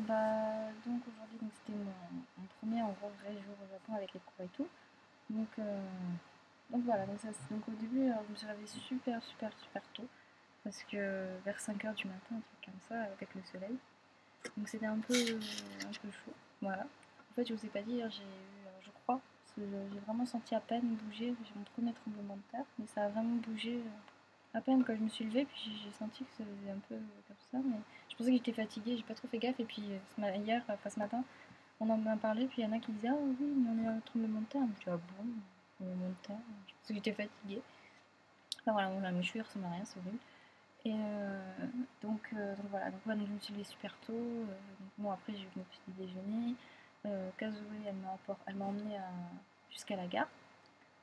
Donc aujourd'hui, c'était mon premier en gros vrai jour au Japon avec les cours et tout. Donc, euh, donc voilà, donc au début, je me suis réveillée super tôt. Parce que vers 5 h du matin, un truc comme ça, avec le soleil. Donc c'était un peu chaud. Voilà. En fait, je vous ai pas dit, hier, j'ai eu, je crois, parce que j'ai vraiment senti à peine bouger. J'ai mon premier tremblement de terre, mais ça a vraiment bougé à peine quand je me suis levée. Puis j'ai senti que ça faisait un peu comme ça. Mais je pensais que j'étais fatiguée, j'ai pas trop fait gaffe. Et puis hier, enfin ce matin, on en a parlé. Puis il y en a qui disaient, ah oui, mais on est un tremblement de terre. Je me suis dit, ah bon, tremblement de terre. Je pensais que j'étais fatiguée. Enfin voilà, bon, je suis ressemble à rien, c'est horrible. Et donc voilà, donc, ouais, donc je me suis levée super tôt. Donc bon, après j'ai eu mon petit déjeuner. Kazooie, elle m'a emmenée jusqu'à la gare.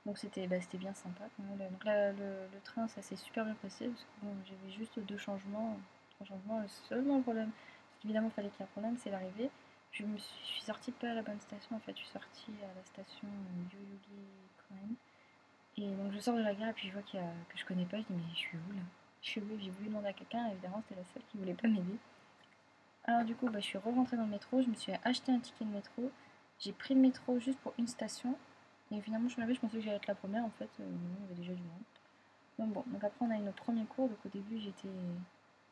Donc c'était bien sympa. Donc là, le train, ça s'est super bien passé. Parce que bon, j'avais juste 2 changements, 3 changements. Le seulement problème, parce qu'évidemment, il fallait qu'il y ait un problème, c'est l'arrivée. Je suis sortie pas à la bonne station. En fait, je suis sortie à la station Yoyogi Koen. Et donc je sors de la gare et puis je vois que je connais pas. Je dis, mais je suis où là? J'ai voulu demander à quelqu'un, évidemment c'était la seule qui voulait pas m'aider. Alors du coup, je suis re-rentrée dans le métro, je me suis acheté un ticket de métro, j'ai pris le métro juste pour une station, et finalement je suis arrivée, je pensais que j'allais être la première, en fait, non, il y avait déjà du monde. Donc bon, donc après on a eu notre premier cours, donc au début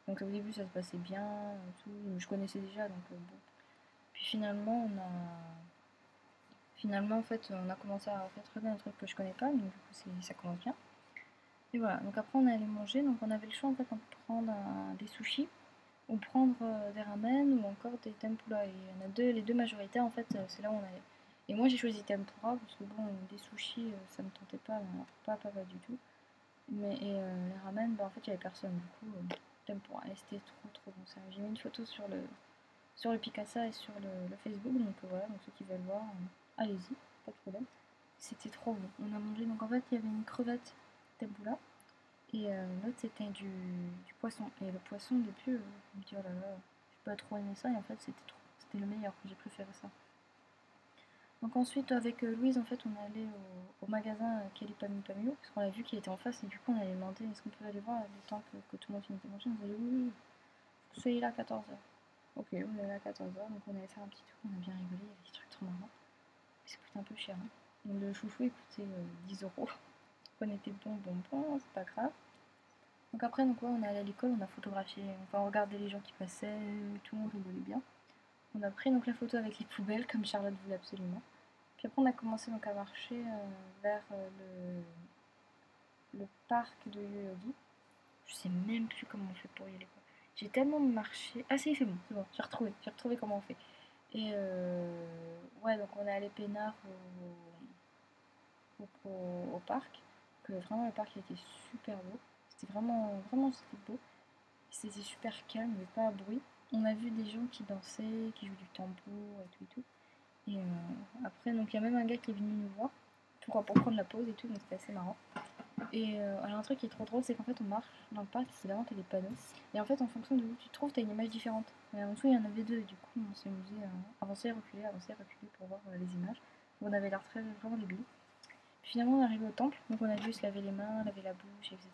Donc au début ça se passait bien, tout, je connaissais déjà, donc bon. Puis finalement en fait on a commencé à faire un truc que je connais pas, donc du coup ça commence bien. Et voilà, donc après on est allé manger, donc on avait le choix en fait de prendre des sushis ou prendre des ramen ou encore des tempura. Et il y en a deux, les deux majoritaires en fait, c'est là où on allait. Et moi j'ai choisi tempura parce que bon, des sushis ça me tentait pas, pas du tout. Les ramen, en fait il y avait personne, du coup tempura. Et c'était trop bon ça. J'ai mis une photo sur le Picasa et sur le Facebook, donc voilà, donc ceux qui veulent voir, allez-y, pas de problème. C'était trop bon. On a mangé, donc en fait il y avait une crevette tempura. Et l'autre c'était du poisson. Et le poisson, au début, je me dis oh là là, j'ai pas trop aimé ça. Et en fait, c'était le meilleur. J'ai préféré ça. Donc ensuite, avec Louise, en fait, on est allé au magasin Kelly Pamio, parce qu'on a vu qu'il était en face. Et du coup, on allait demander est-ce qu'on peut aller voir le temps que tout le monde finisse de manger. On a dit oui, soyez là à 14 h. Ok, on est là à 14 h. Donc on allait faire un petit tour. On a bien rigolé. Il y avait des trucs trop marrants. Ça coûtait un peu cher. Hein. Donc le chouchou, il coûtait 10 €. On était bon, c'est pas grave. Donc après, ouais, on est allé à l'école, on a photographié, enfin on regardait les gens qui passaient, tout le monde rigolait bien. On a pris donc la photo avec les poubelles, comme Charlotte voulait absolument. Puis après, on a commencé donc à marcher vers le parc de Yoyogi. Je sais même plus comment on fait pour y aller. Quoi. J'ai tellement marché. Ah si, c'est bon, j'ai retrouvé comment on fait. Et ouais, donc on est allé peinard au parc. Que vraiment, le parc était super beau. C'était vraiment c'était beau. C'était super calme, mais pas à bruit. On a vu des gens qui dansaient, qui jouaient du tambour et tout et tout. Et après, donc il y a même un gars qui est venu nous voir pour prendre la pause et tout, donc c'était assez marrant. Et alors un truc qui est trop drôle, c'est qu'en fait on marche dans le parc, évidemment t'as des panneaux. Et en fait en fonction de où tu te trouves, t'as une image différente. Et en dessous il y en avait deux, et du coup on s'est amusé à avancer et reculer pour voir les images. On avait l'air vraiment débile. Puis finalement on est arrivé au temple, donc on a dû se laver les mains, laver la bouche, etc.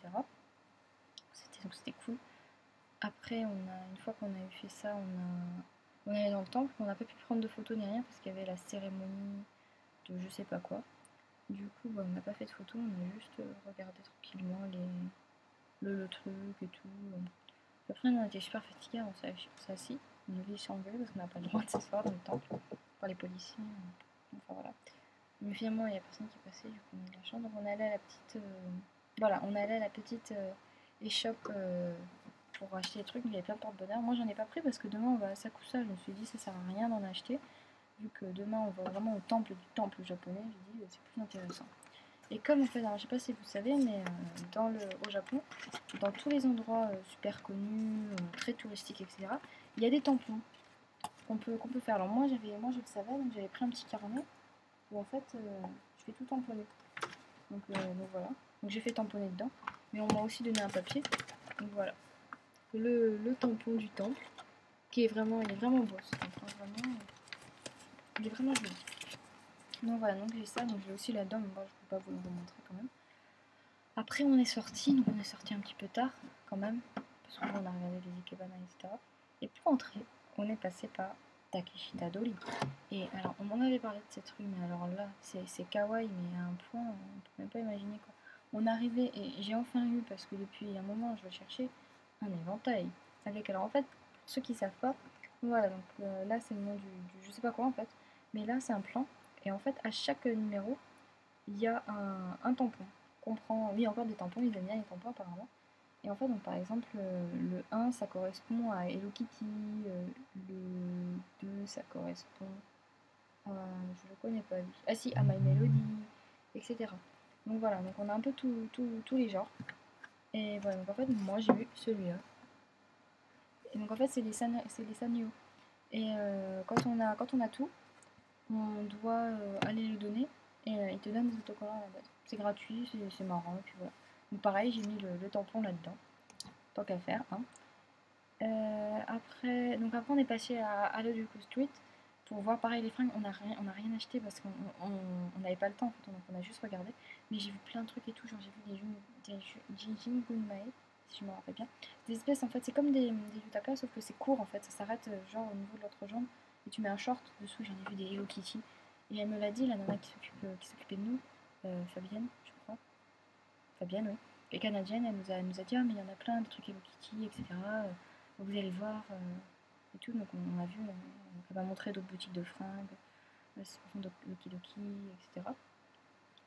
C'était cool. Après, une fois qu'on a eu fait ça, on est allé dans le temple, on n'a pas pu prendre de photos ni rien parce qu'il y avait la cérémonie de je sais pas quoi. Du coup, on n'a pas fait de photos, on a juste regardé tranquillement le truc et tout. Puis après, on était super fatigués, on s'est assis, on a vu s'engueuler parce qu'on n'a pas le droit de s'asseoir dans le temple par les policiers. Enfin voilà. Mais finalement, il n'y a personne qui est passé, du coup, on a de la chance. Donc on est allé à la petite. Voilà, on est allé à la petite échoppe pour acheter des trucs, mais il y avait plein de porte-bonheur. Moi, j'en ai pas pris parce que demain, on va à Sakusa. Je me suis dit, ça sert à rien d'en acheter. Vu que demain, on va vraiment au temple du temple japonais, je dis, c'est plus intéressant. Et comme en fait, alors je sais pas si vous savez, mais au Japon, dans tous les endroits super connus, très touristiques, etc., il y a des tampons qu'on peut faire. Alors moi, je le savais, donc j'avais pris un petit carnet où en fait, je fais tout tamponner. Donc voilà. Donc j'ai fait tamponner dedans. Mais on m'a aussi donné un papier. Donc voilà. Le tampon du temple. Il est vraiment beau ce tampon. Vraiment, il est vraiment joli. Donc voilà, donc j'ai ça. Donc j'ai aussi la dent. Mais bon, je peux pas vous le remontrer quand même. Après on est sorti. Donc on est sorti un petit peu tard quand même. Parce qu'on a regardé les ikebana, etc. Et pour entrer, on est passé par Takeshita Dori. Et alors, on m'en avait parlé de cette rue, mais alors là, c'est kawaii, mais à un point, on ne peut même pas imaginer quoi. On arrivait et j'ai enfin eu, parce que depuis un moment, je le cherchais, un éventail. Avec, alors en fait, pour ceux qui savent pas, voilà, donc là, c'est le nom du je sais pas quoi en fait, mais là, c'est un plan. Et en fait, à chaque numéro, il y a un tampon. On prend, oui, encore des tampons, ils aiment bien les tampons apparemment. Et en fait, donc, par exemple, le 1, ça correspond à Hello Kitty, le 2, ça correspond à... Je le connais pas, lui. Ah si, à My Melody, etc. Donc voilà, donc on a un peu tous les genres. Et voilà, donc en fait, moi j'ai eu celui-là. Et donc en fait, c'est les sanyo. Et quand on a tout, on doit aller le donner et il te donne des autocollants à la base. C'est gratuit, c'est marrant, et puis voilà. Donc pareil, j'ai mis le tampon là-dedans, tant qu'à faire. Hein. Après, on est passé à Harajuku Street pour voir pareil les fringues. On a rien acheté parce qu'on n'avait pas le temps en fait, donc on a juste regardé. Mais j'ai vu plein de trucs et tout, genre j'ai vu des Jijin Gunmae, si je me rappelle bien. Des espèces en fait, c'est comme des yutaka sauf que c'est court en fait, ça s'arrête genre au niveau de l'autre jambe et tu mets un short dessous. J'en ai vu des Hello Kitty et elle me l'a dit, la nana qui s'occupait de nous, Fabienne, je crois. Fabienne, oui. Et canadienne, elle nous a dit ah mais il y en a plein de trucs Hello Kitty, etc. Vous allez voir et tout. Donc on a vu, elle m'a montré d'autres boutiques de fringues, c'est pour Doki Doki, etc.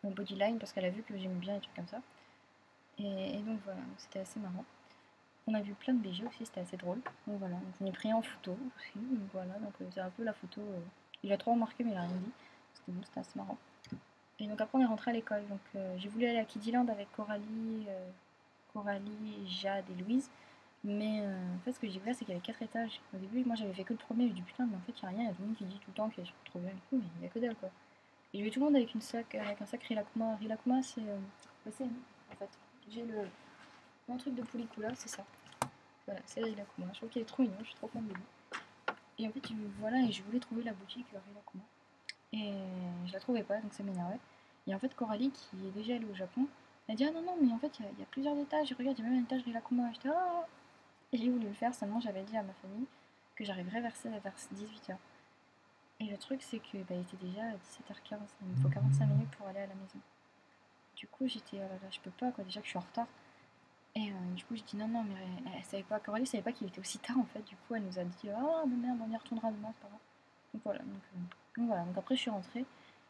Mon bodyline parce qu'elle a vu que j'aimais bien les trucs comme ça. Et donc voilà, c'était assez marrant. On a vu plein de BG aussi, c'était assez drôle. Donc voilà, donc on est pris en photo aussi. Donc voilà, donc c'est un peu la photo. Il a trop remarqué mais il a rien dit. C'était bon, c'était assez marrant. Et donc après on est rentré à l'école. Donc j'ai voulu aller à Kiddyland avec Coralie, Jade et Louise. Mais en fait, ce que j'ai vu là, c'est qu'il y avait 4 étages. Au début, moi j'avais fait que le premier, j'ai dit putain, mais en fait, il n'y a rien. Il y a tout le monde qui dit tout le temps qu'il est trop bien et tout, mais il n'y a que dalle quoi. Et j'ai vu tout le monde avec avec un sac Rilakuma. Rilakuma, c'est en fait. J'ai mon truc de Poulicula, c'est ça. Voilà, c'est Rilakuma. Je trouve qu'il est trop mignon, je suis trop fan de lui. Et en fait, voilà, et je voulais trouver la boutique Rilakuma. Et je la trouvais pas, donc ça m'énervait. Et en fait, Coralie, qui est déjà allée au Japon, elle dit ah non, non, mais en fait, il y a plusieurs étages. Regarde, il y a même un étage Rilakuma. J'étais ah. Et j'ai voulu le faire, seulement j'avais dit à ma famille que j'arriverais vers 18h. Et le truc, c'est que il était déjà 17h15, il me faut 45 minutes pour aller à la maison. Du coup, j'étais, oh là là, je peux pas, quoi, déjà que je suis en retard. Et du coup, j'ai dit non, non, mais elle savait pas, Coralie savait pas qu'il était aussi tard en fait. Du coup, elle nous a dit ah, mais merde, on y retournera demain, c'est pas grave. Donc voilà, donc voilà, donc après, je suis rentrée.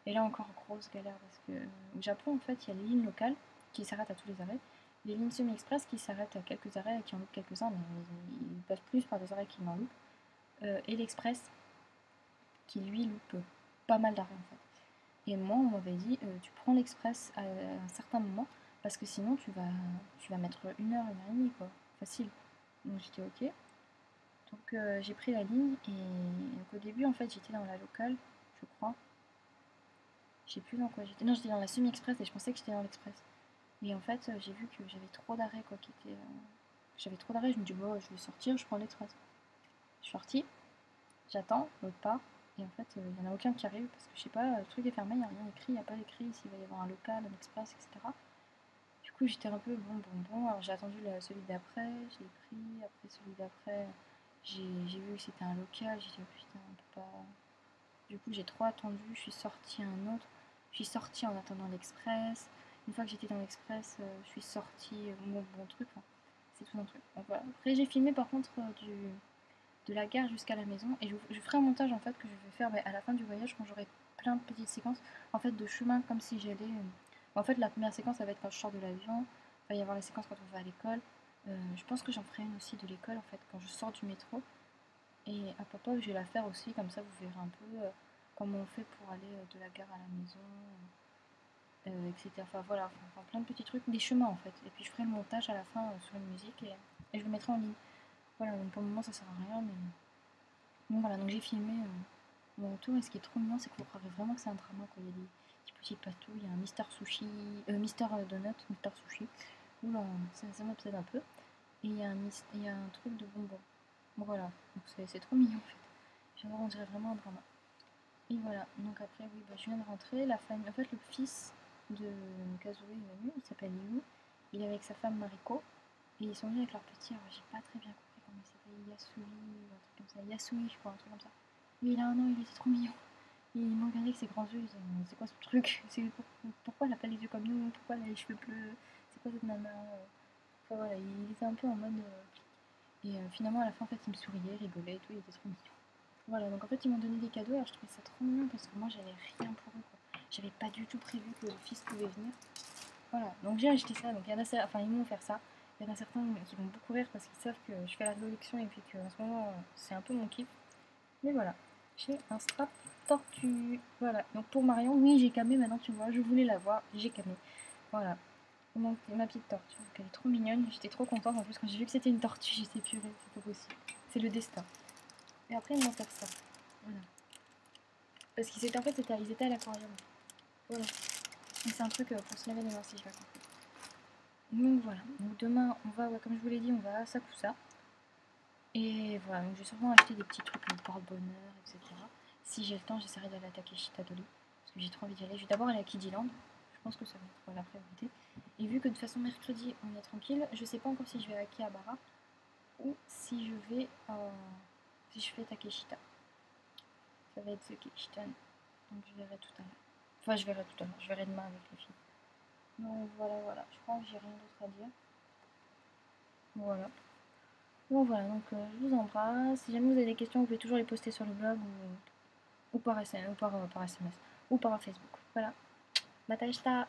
Et là, encore grosse galère parce que au Japon, en fait, il y a les lignes locales qui s'arrêtent à tous les arrêts. Les lignes semi-express qui s'arrêtent à quelques arrêts et qui en loupent quelques-uns, mais ils passent plus par des arrêts qui n'en loupent. Et l'express qui lui loupe pas mal d'arrêts en fait. Et moi, on m'avait dit tu prends l'express à un certain moment parce que sinon tu vas mettre 1 heure et demie quoi, facile. Donc j'étais ok. Donc j'ai pris la ligne et donc, au début en fait j'étais dans la locale, je crois. Je sais plus dans quoi j'étais. Non, j'étais dans la semi-express et je pensais que j'étais dans l'express. Et en fait, j'ai vu que j'avais trop d'arrêts, quoi, qui étaient. J'avais trop d'arrêts, je me dis, bon, je vais sortir, je prends l'express. Je suis sortie, j'attends, l'autre part, et en fait, il n'y en a aucun qui arrive parce que je sais pas, le truc est fermé, il n'y a rien écrit, il n'y a pas écrit s'il va y avoir un local, un express, etc. Du coup, j'étais un peu bon. Alors, j'ai attendu celui d'après, je l'ai pris, après celui d'après, j'ai vu que c'était un local, j'ai dit, oh putain, on peut pas. Du coup, j'ai trop attendu, je suis sortie à un autre, je suis sortie en attendant l'express. Une fois que j'étais dans l'express, je suis sortie, bon truc, hein. C'est tout un truc. Donc voilà. Après, j'ai filmé par contre de la gare jusqu'à la maison et je ferai un montage en fait que je vais faire à la fin du voyage quand j'aurai plein de petites séquences en fait de chemin comme si j'allais. En fait, la première séquence ça va être quand je sors de l'avion, il va y avoir la séquence quand on va à l'école. Je pense que j'en ferai une aussi de l'école en fait quand je sors du métro. Et à papa, je vais la faire aussi, comme ça vous verrez un peu comment on fait pour aller de la gare à la maison, etc. Enfin voilà, enfin, plein de petits trucs, des chemins en fait. Et puis je ferai le montage à la fin sur une musique et je le mettrai en ligne. Voilà, donc pour le moment ça sert à rien, mais bon, voilà, donc j'ai filmé mon retour et ce qui est trop mignon, c'est que vous croirez vraiment que c'est un drama quoi. Il y a des petites patouilles, il y a un Mister Sushi, Mister Donut, Mister Sushi. Oula, ça m'obsède un peu. Et il y a un truc de bonbons. Bon, voilà, donc c'est trop mignon en fait. On dirait vraiment un drama. Et voilà, donc après, oui, je viens de rentrer. La famille, en fait, le fils de Kazue et Manu, il s'appelle Yu. Il est avec sa femme Mariko. Et ils sont venus avec leur petit. Alors, j'ai pas très bien compris comment il s'appelle, Yasui, ou un truc comme ça, Yasui, je crois, un truc comme ça. Et il a un an, il était trop mignon. Et il me regardait avec ses grands yeux, il disait, c'est quoi ce truc? Pourquoi elle a pas les yeux comme nous? Pourquoi elle a les cheveux bleus? C'est quoi cette nana? Enfin voilà, il était un peu en mode. Et finalement, à la fin, en fait, il me souriait, rigolait et tout, il était trop mignon. Voilà, donc en fait, ils m'ont donné des cadeaux, alors je trouvais ça trop mignon parce que moi, j'avais rien pour eux, quoi. J'avais pas du tout prévu que le fils pouvait venir. Voilà, donc j'ai acheté ça, donc il y en a, enfin, ils m'ont offert ça. Il y en a certains qui vont beaucoup rire parce qu'ils savent que je fais la collection et puis qu'en ce moment, c'est un peu mon kiff. Mais voilà, j'ai un strap tortue. Voilà, donc pour Marion, oui, j'ai camé, maintenant tu vois, je voulais la voir, j'ai camé. Voilà, ma petite tortue, donc elle est trop mignonne, j'étais trop contente. En plus, quand j'ai vu que c'était une tortue, j'étais purée, c'est pas possible. C'est le destin. Et après, ils m'ont offert ça. Voilà. Parce qu'ils étaient, en fait, ils étaient à l'aquarium. Voilà. Et c'est un truc pour se laver les mains si je vais compris. Donc voilà, donc demain, on va, ouais, comme je vous l'ai dit, on va à Sakusa. Et voilà, donc je vais sûrement acheter des petits trucs porte-bonheur, etc. Si j'ai le temps, j'essaierai d'aller à Takeshita Doli. Parce que j'ai trop envie d'y aller. Je vais d'abord aller à Kidiland. Je pense que ça va être la priorité. Et vu que de toute façon, mercredi, on est tranquille, je sais pas encore si je vais à Akihabara ou si je vais si je fais Takeshita. Ça va être Takeshita. Donc je verrai tout à l'heure. Enfin, je verrai tout à l'heure. Je verrai demain avec les filles. Donc voilà, voilà. Je crois que j'ai rien d'autre à dire. Voilà. Bon voilà, donc je vous embrasse. Si jamais vous avez des questions, vous pouvez toujours les poster sur le blog ou par SMS ou par Facebook. Voilà. Matashita.